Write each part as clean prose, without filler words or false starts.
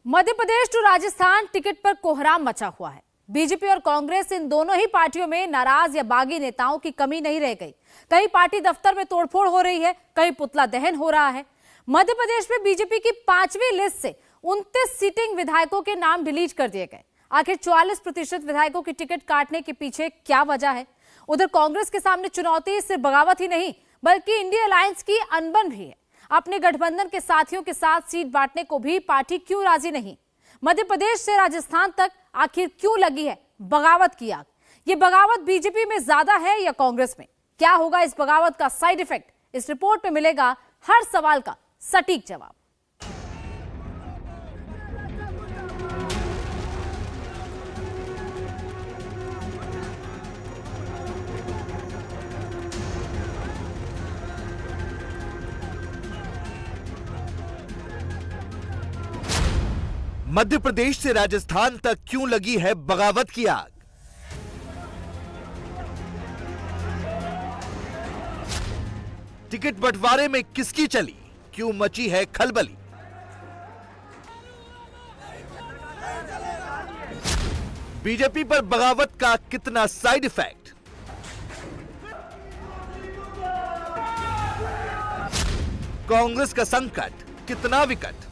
Madhya Pradesh to Rajasthan ticket पर कोहराम मचा हुआ है। बीजेपी और कांग्रेस इन दोनों ही पार्टियों में नाराज या बागी नेताओं की कमी नहीं रह गई। कहीं पार्टी दफ्तर में तोड़फोड़ हो रही है, कहीं पुतला दहन हो रहा है। मध्य प्रदेश में बीजेपी की 5वीं लिस्ट से 29 सीटिंग विधायकों के नाम डिलीट कर दिए गए। आखिर 44% विधायकों की टिकट काटने के पीछे क्या वजह है? उधर कांग्रेस के सामने चुनौती सिर्फ बगावत ही नहीं बल्कि इंडिया अलायंस की अनबन भी है। अपने गठबंधन के साथियों के साथ सीट बांटने को भी पार्टी क्यों राजी नहीं? मध्य प्रदेश से राजस्थान तक आखिर क्यों लगी है बगावत की आग? ये बगावत बीजेपी में ज्यादा है या कांग्रेस में? क्या होगा इस बगावत का साइड इफेक्ट? इस रिपोर्ट में मिलेगा हर सवाल का सटीक जवाब। मध्य प्रदेश से राजस्थान तक क्यों लगी है बगावत की आग? टिकट बंटवारे में किसकी चली? क्यों मची है खलबली? बीजेपी पर बगावत का कितना साइड इफेक्ट? कांग्रेस का संकट कितना विकट?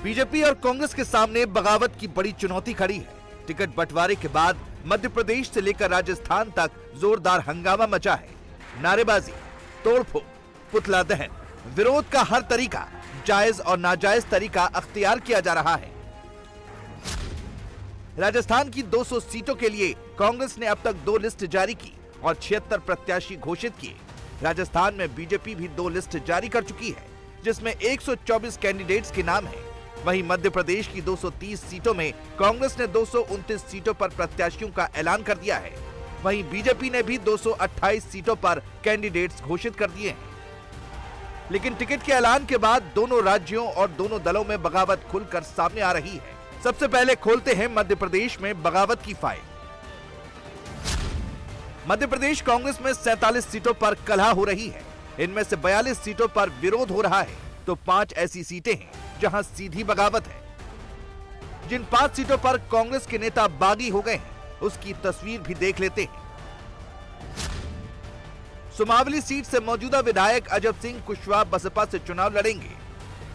बीजेपी और कांग्रेस के सामने बगावत की बड़ी चुनौती खड़ी है। टिकट बंटवारे के बाद मध्य प्रदेश से लेकर राजस्थान तक जोरदार हंगामा मचा है। नारेबाजी, तोड़फोड़, पुतला दहन, विरोध का हर तरीका, जायज और नाजायज तरीका अख्तियार किया जा रहा है। राजस्थान की 200 सीटों के लिए कांग्रेस ने अब तक 2 लिस्ट जारी की और 76 प्रत्याशी घोषित किए। राजस्थान में बीजेपी भी 2 लिस्ट जारी कर चुकी है, जिसमें 124 कैंडिडेट्स के नाम हैं। वहीं मध्य प्रदेश की 230 सीटों में कांग्रेस ने 229 सीटों पर प्रत्याशियों का ऐलान कर दिया है। वहीं बीजेपी ने भी 228 सीटों पर कैंडिडेट्स घोषित कर दिए हैं। लेकिन टिकट के ऐलान के बाद दोनों राज्यों और दोनों दलों में बगावत खुलकर सामने आ रही है। सबसे पहले खोलते हैं मध्य प्रदेश में बगावत की फाइल। मध्य प्रदेश कांग्रेस में 47 सीटों पर कलह हो रही है। इनमें से 42 सीटों पर विरोध हो रहा है, तो 5 ऐसी सीटें हैं जहां सीधी बगावत है। जिन 5 सीटों पर कांग्रेस के नेता बागी हो गए हैं, उसकी तस्वीर भी देख लेते हैं। सुमावली सीट से मौजूदा विधायक अजब सिंह कुशवाहा बसपा से चुनाव लड़ेंगे।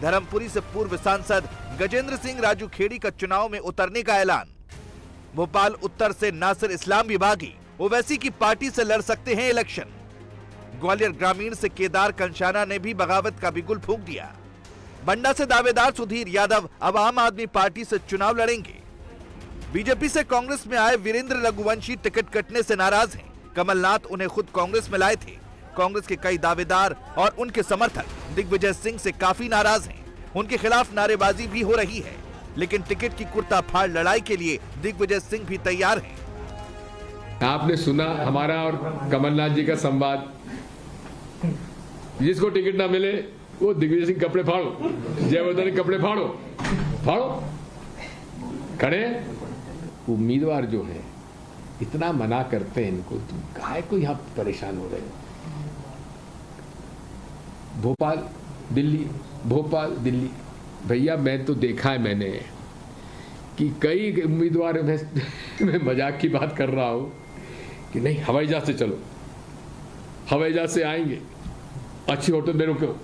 धर्मपुरी से पूर्व सांसद गजेंद्र सिंह राजू खेड़ी का चुनाव में उतरने का ऐलान। भोपाल उत्तर से नासिर इस्लाम भी बागी, ओवैसी की पार्टी से लड़ सकते हैं इलेक्शन। ग्वालियर ग्रामीण से केदार कंशाना ने भी बगावत का बिगुल फूंक दिया। बंडा से दावेदार सुधीर यादव अब आम आदमी पार्टी से चुनाव लड़ेंगे। बीजेपी से कांग्रेस में आए वीरेंद्र रघुवंशी टिकट कटने से नाराज हैं। कमलनाथ उन्हें खुद कांग्रेस में लाए थे। कांग्रेस के कई दावेदार और उनके समर्थक दिग्विजय सिंह से काफी नाराज हैं। उनके खिलाफ नारेबाजी भी हो रही है। लेकिन टिकट की कुर्ता फाड़ लड़ाई के लिए दिग्विजय सिंह भी तैयार हैं। आपने सुना हमारा और कमलनाथ जी का संवाद। जिसको टिकट ना मिले वो दिग्विजय सिंह कपड़े फाड़ो, जयवर्धन कपड़े फाड़ो फाड़ो खड़े। उम्मीदवार जो है इतना मना करते हैं इनको, तुम काहे को यहाँ परेशान हो रहे हो? भोपाल दिल्ली, भोपाल दिल्ली। भैया मैं तो देखा है मैंने कि कई उम्मीदवार मैं मजाक की बात कर रहा हूँ कि नहीं हवाई जहाज से चलो, हवाई जहाज से आएंगे, अच्छी होटल में रुको,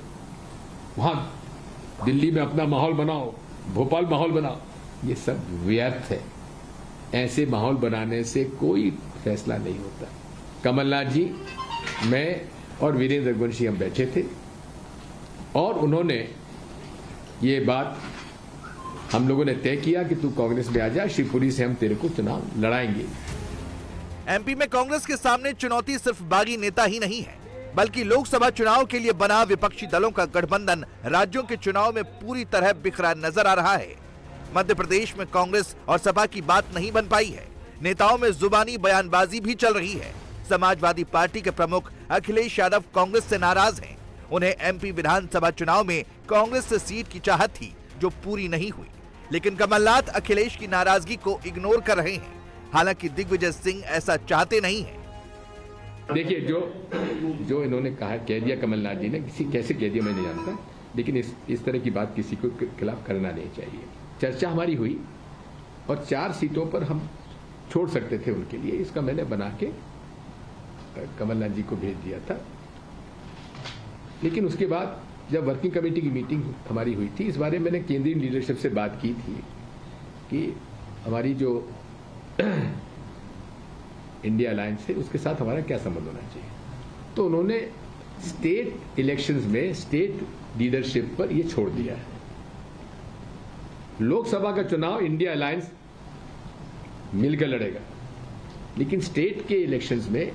वहां दिल्ली में अपना माहौल बनाओ, भोपाल माहौल बनाओ। ये सब व्यर्थ है। ऐसे माहौल बनाने से कोई फैसला नहीं होता। कमलनाथ जी, मैं और वीरेंद्र रघुवंशी हम बैठे थे और उन्होंने ये बात हम लोगों ने तय किया कि तू कांग्रेस में आ जा, शिवपुरी से हम तेरे को चुनाव लड़ाएंगे। एमपी में कांग्रेस के सामने चुनौती सिर्फ बागी नेता ही नहीं है, बल्कि लोकसभा चुनाव के लिए बना विपक्षी दलों का गठबंधन राज्यों के चुनाव में पूरी तरह बिखरा नजर आ रहा है। मध्य प्रदेश में कांग्रेस और सपा की बात नहीं बन पाई है। नेताओं में जुबानी बयानबाजी भी चल रही है। समाजवादी पार्टी के प्रमुख अखिलेश यादव कांग्रेस से नाराज हैं। उन्हें एमपी विधानसभा चुनाव में कांग्रेस से सीट की चाहत थी, जो पूरी नहीं हुई। लेकिन कमलनाथ अखिलेश की नाराजगी को इग्नोर कर रहे हैं। हालांकि दिग्विजय सिंह ऐसा चाहते नहीं हैं। देखिए, जो इन्होंने कहा, कह दिया कमलनाथ जी ने, कैसे कह दिया मैं नहीं जानता, लेकिन इस तरह की बात किसी को खिलाफ करना नहीं चाहिए। चर्चा हमारी हुई और 4 सीटों पर हम छोड़ सकते थे उनके लिए, इसका मैंने बना के कमलनाथ जी को भेज दिया था। लेकिन उसके बाद जब वर्किंग कमेटी की मीटिंग हमारी हुई थी, इस बारे में मैंने केंद्रीय लीडरशिप से बात की थी कि हमारी जो इंडिया अलायंस है उसके साथ हमारा क्या संबंध होना चाहिए। तो उन्होंने स्टेट इलेक्शंस में स्टेट लीडरशिप पर यह छोड़ दिया है। लोकसभा का चुनाव इंडिया अलायंस मिलकर लड़ेगा, लेकिन स्टेट के इलेक्शंस में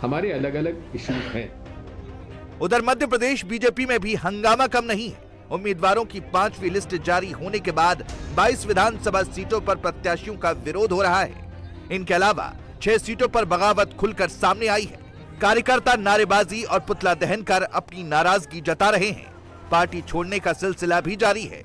हमारे अलग अलग इश्यूज हैं। उधर मध्य प्रदेश बीजेपी में भी हंगामा कम नहीं है। उम्मीदवारों की 5वीं लिस्ट जारी होने के बाद 22 विधानसभा सीटों पर प्रत्याशियों का विरोध हो रहा है। इनके अलावा 6 सीटों पर बगावत खुलकर सामने आई है। कार्यकर्ता नारेबाजी और पुतला दहन कर अपनी नाराजगी जता रहे हैं। पार्टी छोड़ने का सिलसिला भी जारी है।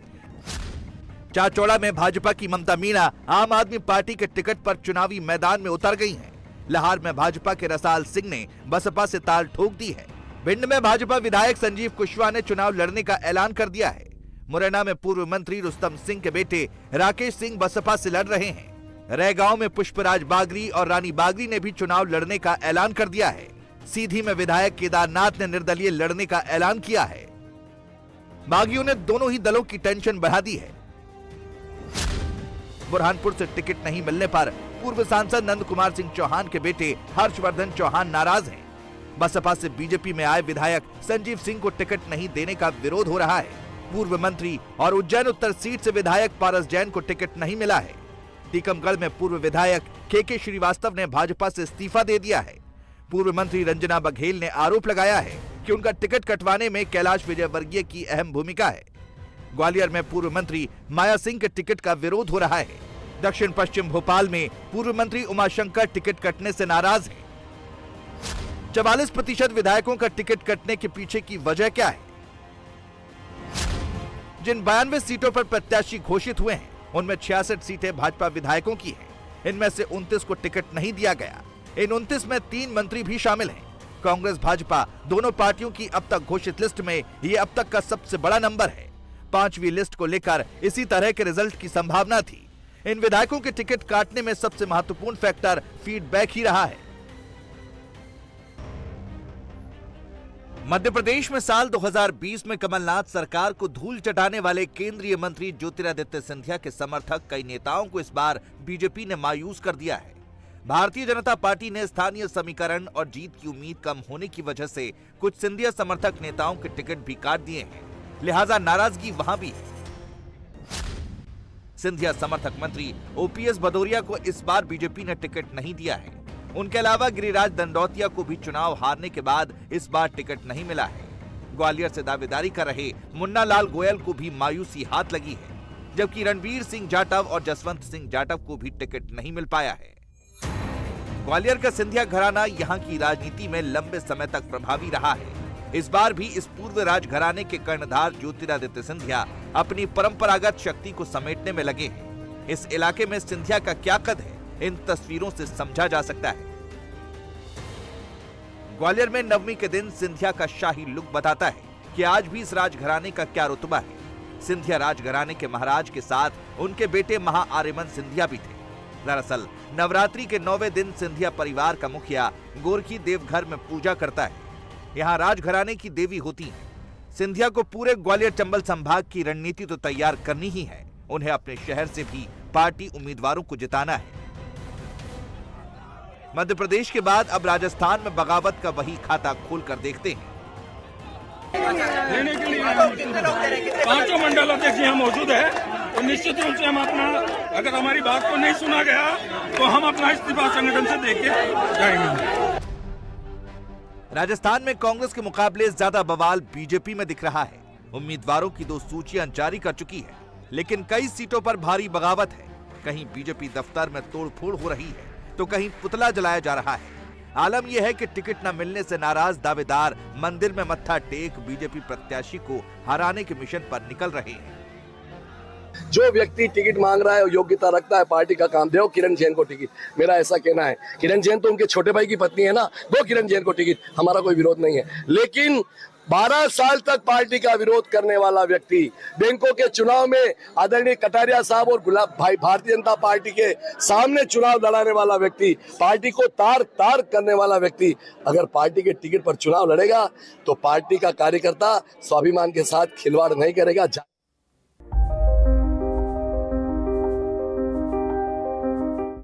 चाचौड़ा में भाजपा की ममता मीणा आम आदमी पार्टी के टिकट पर चुनावी मैदान में उतर गई हैं। लाहौर में भाजपा के रसाल सिंह ने बसपा से ताल ठोक दी है। भिंड में भाजपा विधायक संजीव कुशवाहा ने चुनाव लड़ने का ऐलान कर दिया है। मुरैना में पूर्व मंत्री रुस्तम सिंह के बेटे राकेश सिंह बसपा से लड़ रहे हैं। रैगांव में पुष्पराज बागरी और रानी बागरी ने भी चुनाव लड़ने का ऐलान कर दिया है। सीधी में विधायक केदारनाथ ने निर्दलीय लड़ने का ऐलान किया है। बागियों ने दोनों ही दलों की टेंशन बढ़ा दी है। बुरहानपुर से टिकट नहीं मिलने पर पूर्व सांसद नंद कुमार सिंह चौहान के बेटे हर्षवर्धन चौहान नाराज हैं। बसपा से बीजेपी में आए विधायक संजीव सिंह को टिकट नहीं देने का विरोध हो रहा है। पूर्व मंत्री और उज्जैन उत्तर सीट से विधायक पारस जैन को टिकट नहीं मिला है। टीकमगढ़ में पूर्व विधायक के श्रीवास्तव ने भाजपा से इस्तीफा दे दिया है। पूर्व मंत्री रंजना बघेल ने आरोप लगाया है कि उनका टिकट कटवाने में कैलाश विजयवर्गीय की अहम भूमिका है। ग्वालियर में पूर्व मंत्री माया सिंह के टिकट का विरोध हो रहा है। दक्षिण पश्चिम भोपाल में पूर्व मंत्री उमाशंकर टिकट कटने से नाराज हैं। 44% विधायकों का टिकट कटने के पीछे की वजह क्या है? जिन 92 सीटों पर प्रत्याशी घोषित हुए हैं, उनमें 66 सीटें भाजपा विधायकों की हैं। इनमें से 29 को टिकट नहीं दिया गया। इन 29 में 3 मंत्री भी शामिल हैं। कांग्रेस भाजपा दोनों पार्टियों की अब तक घोषित लिस्ट में ये अब तक का सबसे बड़ा नंबर है। 5वीं लिस्ट को लेकर इसी तरह के रिजल्ट की संभावना थी। इन विधायकों के टिकट काटने में सबसे महत्वपूर्ण फैक्टर फीडबैक ही रहा है। मध्य प्रदेश में साल 2020 में कमलनाथ सरकार को धूल चटाने वाले केंद्रीय मंत्री ज्योतिरादित्य सिंधिया के समर्थक कई नेताओं को इस बार बीजेपी ने मायूस कर दिया है। भारतीय जनता पार्टी ने स्थानीय समीकरण और जीत की उम्मीद कम होने की वजह से कुछ सिंधिया समर्थक नेताओं के टिकट भी काट दिए हैं, लिहाजा नाराजगी वहां भी है। सिंधिया समर्थक मंत्री ओपीएस भदौरिया को इस बार बीजेपी ने टिकट नहीं दिया है। उनके अलावा गिरिराज दंडौतिया को भी चुनाव हारने के बाद इस बार टिकट नहीं मिला है। ग्वालियर से दावेदारी कर रहे मुन्ना लाल गोयल को भी मायूसी हाथ लगी है, जबकि रणवीर सिंह जाटव और जसवंत सिंह जाटव को भी टिकट नहीं मिल पाया है। ग्वालियर का सिंधिया घराना यहाँ की राजनीति में लंबे समय तक प्रभावी रहा है। इस बार भी इस पूर्व राजघराने के कर्णधार ज्योतिरादित्य सिंधिया अपनी परंपरागत शक्ति को समेटने में लगे हैं। इस इलाके में सिंधिया का क्या कद है, इन तस्वीरों से समझा जा सकता है। ग्वालियर में नवमी के दिन सिंधिया का शाही लुक बताता है कि आज भी इस राजघराने का क्या रुतबा है। सिंधिया राजघराने के महाराज के साथ उनके बेटे महाआर्यमन सिंधिया भी थे। दरअसल नवरात्रि के 9वें दिन सिंधिया परिवार का मुखिया गोरखी देवघर में पूजा करता है। यहाँ राजघराने की देवी होती है। सिंधिया को पूरे ग्वालियर चंबल संभाग की रणनीति तो तैयार करनी ही है, उन्हें अपने शहर से भी पार्टी उम्मीदवारों को जिताना है। मध्य प्रदेश के बाद अब राजस्थान में बगावत का वही खाता खोलकर देखते हैं। लेने के लिए 5 मंडल अध्यक्ष यहाँ मौजूद है और निश्चित रूप से हम अपना, अगर हमारी बात को नहीं सुना गया तो हम अपना इस्तीफा संगठन से देके जाएंगे। राजस्थान में कांग्रेस के मुकाबले ज्यादा बवाल बीजेपी में दिख रहा है। उम्मीदवारों की 2 सूचियां जारी कर चुकी है, लेकिन कई सीटों पर भारी बगावत है। कहीं बीजेपी दफ्तर में तोड़फोड़ हो रही है तो कहीं पुतला जलाया जा रहा है। आलम यह है कि टिकट न मिलने से नाराज दावेदार मंदिर में मत्था टेक बीजेपी प्रत्याशी को हराने के मिशन पर निकल रहे हैं। जो व्यक्ति टिकट मांग रहा है और योग्यता रखता है, पार्टी का काम दो किरण जैन को टिकट। मेरा ऐसा कहना है। किरण जैन तो उनके छोटे भाई की पत्नी है ना, दो किरण जैन को टिकट, हमारा कोई विरोध नहीं है। लेकिन 12 साल तक पार्टी का विरोध करने वाला व्यक्ति, बैंकों के चुनाव में आदरणीय कटारिया साहब और गुलाब भाई भारतीय जनता पार्टी के सामने चुनाव लड़ाने वाला व्यक्ति, पार्टी को तार तार करने वाला व्यक्ति अगर पार्टी के टिकट पर चुनाव लड़ेगा तो पार्टी का कार्यकर्ता स्वाभिमान के साथ खिलवाड़ नहीं करेगा।